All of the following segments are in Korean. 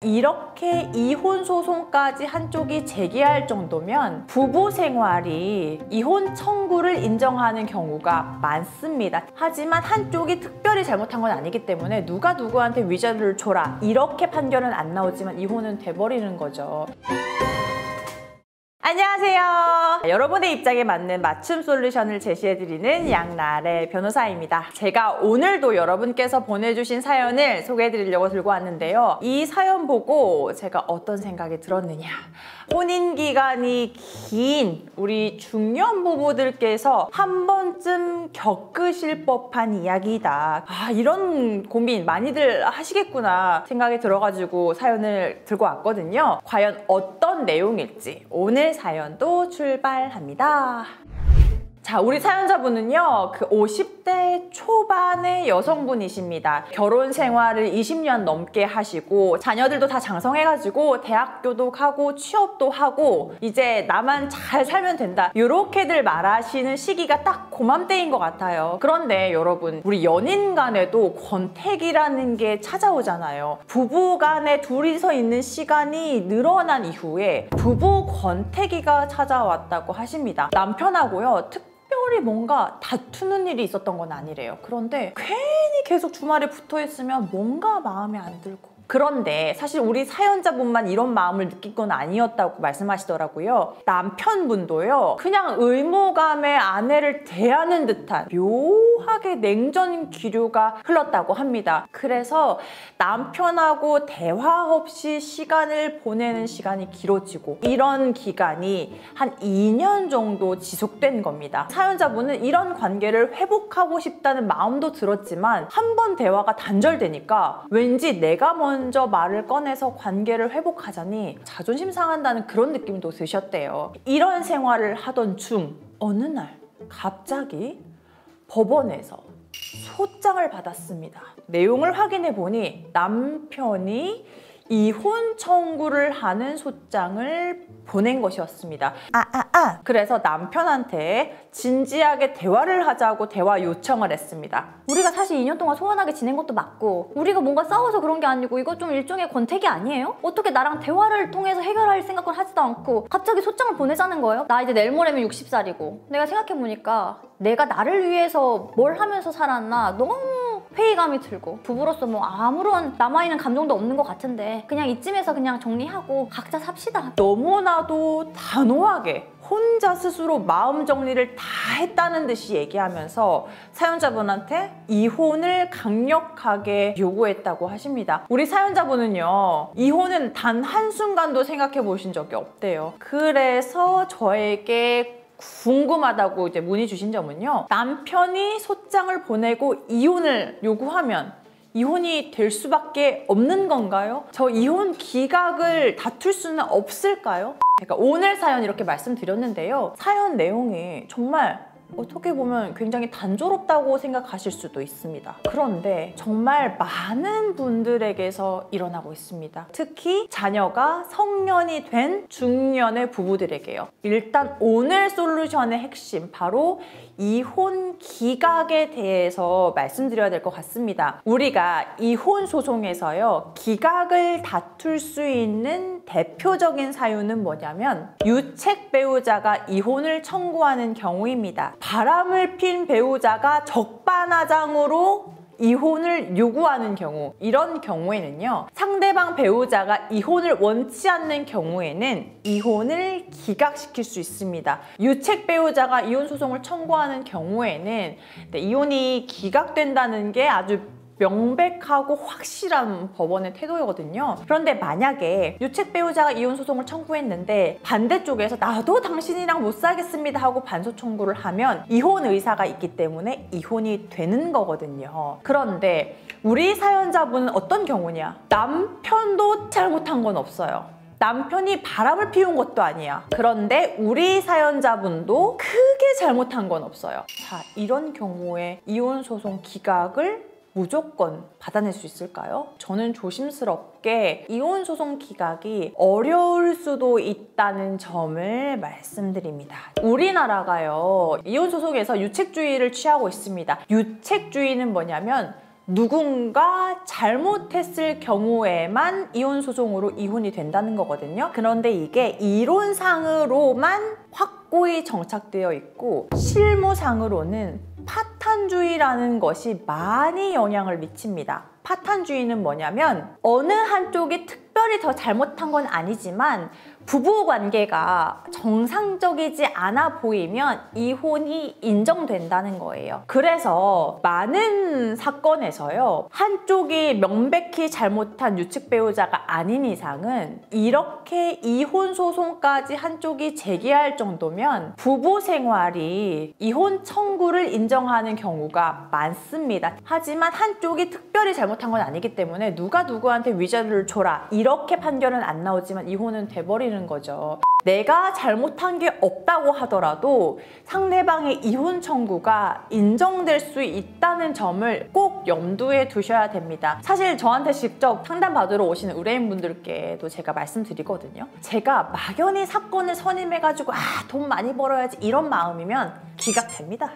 이렇게 이혼 소송까지 한쪽이 제기할 정도면 부부 생활이 이혼 청구를 인정하는 경우가 많습니다. 하지만 한쪽이 특별히 잘못한 건 아니기 때문에 누가 누구한테 위자료를 줘라 이렇게 판결은 안 나오지만 이혼은 돼버리는 거죠. 안녕하세요. 여러분의 입장에 맞는 맞춤 솔루션을 제시해드리는 양나래 변호사입니다. 제가 오늘도 여러분께서 보내주신 사연을 소개해드리려고 들고 왔는데요. 이 사연 보고 제가 어떤 생각이 들었느냐. 혼인기간이 긴 우리 중년 부부들께서 한 번쯤 겪으실 법한 이야기다. 이런 고민 많이들 하시겠구나 생각이 들어가지고 사연을 들고 왔거든요. 과연 어떤 내용일지 오늘 사연도 출발합니다. 자, 우리 사연자분은요, 50대 초반의 여성분이십니다. 결혼 생활을 20년 넘게 하시고 자녀들도 다 장성해가지고 대학교도 가고 취업도 하고 이제 나만 잘 살면 된다 이렇게들 말하시는 시기가 딱 그맘때인 것 같아요. 그런데 여러분, 우리 연인 간에도 권태기라는 게 찾아오잖아요. 부부 간에 둘이서 있는 시간이 늘어난 이후에 부부 권태기가 찾아왔다고 하십니다. 남편하고요, 특별히 뭔가 다투는 일이 있었던 건 아니래요. 그런데 괜히 계속 주말에 붙어 있으면 뭔가 마음에 안 들고. 그런데 사실 우리 사연자분만 이런 마음을 느낀 건 아니었다고 말씀하시더라고요. 남편분도요, 그냥 의무감에 아내를 대하는 듯한 묘하게 냉전 기류가 흘렀다고 합니다. 그래서 남편하고 대화 없이 시간을 보내는 시간이 길어지고 이런 기간이 한 2년 정도 지속된 겁니다. 사연자분은 이런 관계를 회복하고 싶다는 마음도 들었지만 한 번 대화가 단절되니까 왠지 내가 먼저 말을 꺼내서 관계를 회복하자니 자존심 상한다는 그런 느낌도 드셨대요. 이런 생활을 하던 중 어느 날 갑자기 법원에서 소장을 받았습니다. 내용을 확인해 보니 남편이 이혼 청구를 하는 소장을 보낸 것이었습니다. 그래서 남편한테 진지하게 대화를 하자고 대화 요청을 했습니다. 우리가 사실 2년 동안 소원하게 지낸 것도 맞고 우리가 뭔가 싸워서 그런 게 아니고 이거 좀 일종의 권태기 아니에요? 어떻게 나랑 대화를 통해서 해결할 생각을 하지도 않고 갑자기 소장을 보내자는 거예요? 나 이제 내일 모레면 60살이고 내가 생각해보니까 내가 나를 위해서 뭘 하면서 살았나 너무 회의감이 들고 부부로서 뭐 아무런 남아있는 감정도 없는 것 같은데 그냥 이쯤에서 그냥 정리하고 각자 삽시다. 너무나도 단호하게 혼자 스스로 마음 정리를 다 했다는 듯이 얘기하면서 사연자분한테 이혼을 강력하게 요구했다고 하십니다. 우리 사연자분은요, 이혼은 단 한순간도 생각해 보신 적이 없대요. 그래서 저에게 궁금하다고 이제 문의 주신 점은요, 남편이 소장을 보내고 이혼을 요구하면 이혼이 될 수밖에 없는 건가요? 저 이혼 기각을 다툴 수는 없을까요? 그러니까 오늘 사연 이렇게 말씀드렸는데요, 사연 내용이 정말 어떻게 보면 굉장히 단조롭다고 생각하실 수도 있습니다. 그런데 정말 많은 분들에게서 일어나고 있습니다. 특히 자녀가 성년이 된 중년의 부부들에게요. 일단 오늘 솔루션의 핵심, 바로 이혼 기각에 대해서 말씀드려야 될 것 같습니다. 우리가 이혼 소송에서요, 기각을 다툴 수 있는 대표적인 사유는 뭐냐면 유책 배우자가 이혼을 청구하는 경우입니다. 바람을 핀 배우자가 적반하장으로 이혼을 요구하는 경우, 이런 경우에는요, 상대방 배우자가 이혼을 원치 않는 경우에는 이혼을 기각시킬 수 있습니다. 유책 배우자가 이혼 소송을 청구하는 경우에는 이혼이 기각된다는 게 아주 명백하고 확실한 법원의 태도거든요. 그런데 만약에 유책 배우자가 이혼 소송을 청구했는데 반대쪽에서 나도 당신이랑 못 살겠습니다 하고 반소 청구를 하면 이혼 의사가 있기 때문에 이혼이 되는 거거든요. 그런데 우리 사연자분은 어떤 경우냐? 남편도 잘못한 건 없어요. 남편이 바람을 피운 것도 아니야. 그런데 우리 사연자분도 크게 잘못한 건 없어요. 자, 이런 경우에 이혼 소송 기각을 무조건 받아낼 수 있을까요? 저는 조심스럽게 이혼 소송 기각이 어려울 수도 있다는 점을 말씀드립니다. 우리나라가요, 이혼 소송에서 유책주의를 취하고 있습니다. 유책주의는 뭐냐면 누군가 잘못했을 경우에만 이혼 소송으로 이혼이 된다는 거거든요. 그런데 이게 이론상으로만 확고히 정착되어 있고 실무상으로는 파탄주의라는 것이 많이 영향을 미칩니다. 파탄주의는 뭐냐면 어느 한쪽이 특별히 더 잘못한 건 아니지만 부부 관계가 정상적이지 않아 보이면 이혼이 인정된다는 거예요. 그래서 많은 사건에서요, 한쪽이 명백히 잘못한 유책 배우자가 아닌 이상은 이렇게 이혼 소송까지 한쪽이 제기할 정도면 부부 생활이 이혼 청구를 인정하는 경우가 많습니다. 하지만 한쪽이 특별히 잘못한 건 아니기 때문에 누가 누구한테 위자료를 줘라 이렇게 판결은 안 나오지만 이혼은 돼버리는 거죠. 내가 잘못한 게 없다고 하더라도 상대방의 이혼 청구가 인정될 수 있다는 점을 꼭 염두에 두셔야 됩니다. 사실 저한테 직접 상담 받으러 오시는 의뢰인분들께도 제가 말씀드리거든요. 제가 막연히 사건을 선임해가지고 돈 많이 벌어야지 이런 마음이면 기각됩니다.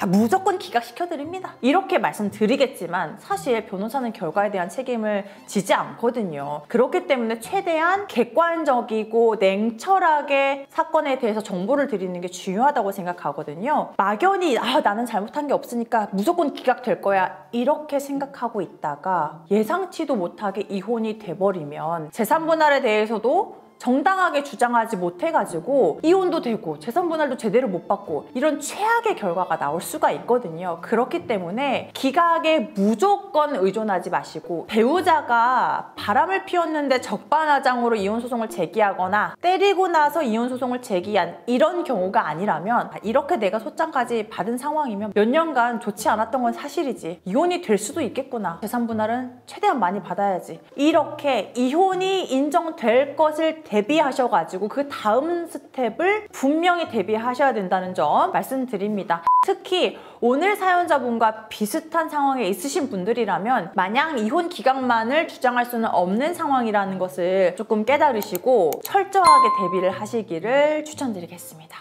무조건 기각시켜드립니다. 이렇게 말씀드리겠지만 사실 변호사는 결과에 대한 책임을 지지 않거든요. 그렇기 때문에 최대한 객관적이고 냉철하게 사건에 대해서 정보를 드리는 게 중요하다고 생각하거든요. 막연히 나는 잘못한 게 없으니까 무조건 기각될 거야 이렇게 생각하고 있다가 예상치도 못하게 이혼이 돼버리면 재산분할에 대해서도 정당하게 주장하지 못해가지고 이혼도 되고 재산분할도 제대로 못 받고 이런 최악의 결과가 나올 수가 있거든요. 그렇기 때문에 기각에 무조건 의존하지 마시고 배우자가 바람을 피웠는데 적반하장으로 이혼소송을 제기하거나 때리고 나서 이혼소송을 제기한 이런 경우가 아니라면 이렇게 내가 소장까지 받은 상황이면 몇 년간 좋지 않았던 건 사실이지 이혼이 될 수도 있겠구나 재산분할은 최대한 많이 받아야지 이렇게 이혼이 인정될 것을 대비하셔가지고 그 다음 스텝을 분명히 대비하셔야 된다는 점 말씀드립니다. 특히 오늘 사연자분과 비슷한 상황에 있으신 분들이라면 마냥 이혼 기각만을 주장할 수는 없는 상황이라는 것을 조금 깨달으시고 철저하게 대비를 하시기를 추천드리겠습니다.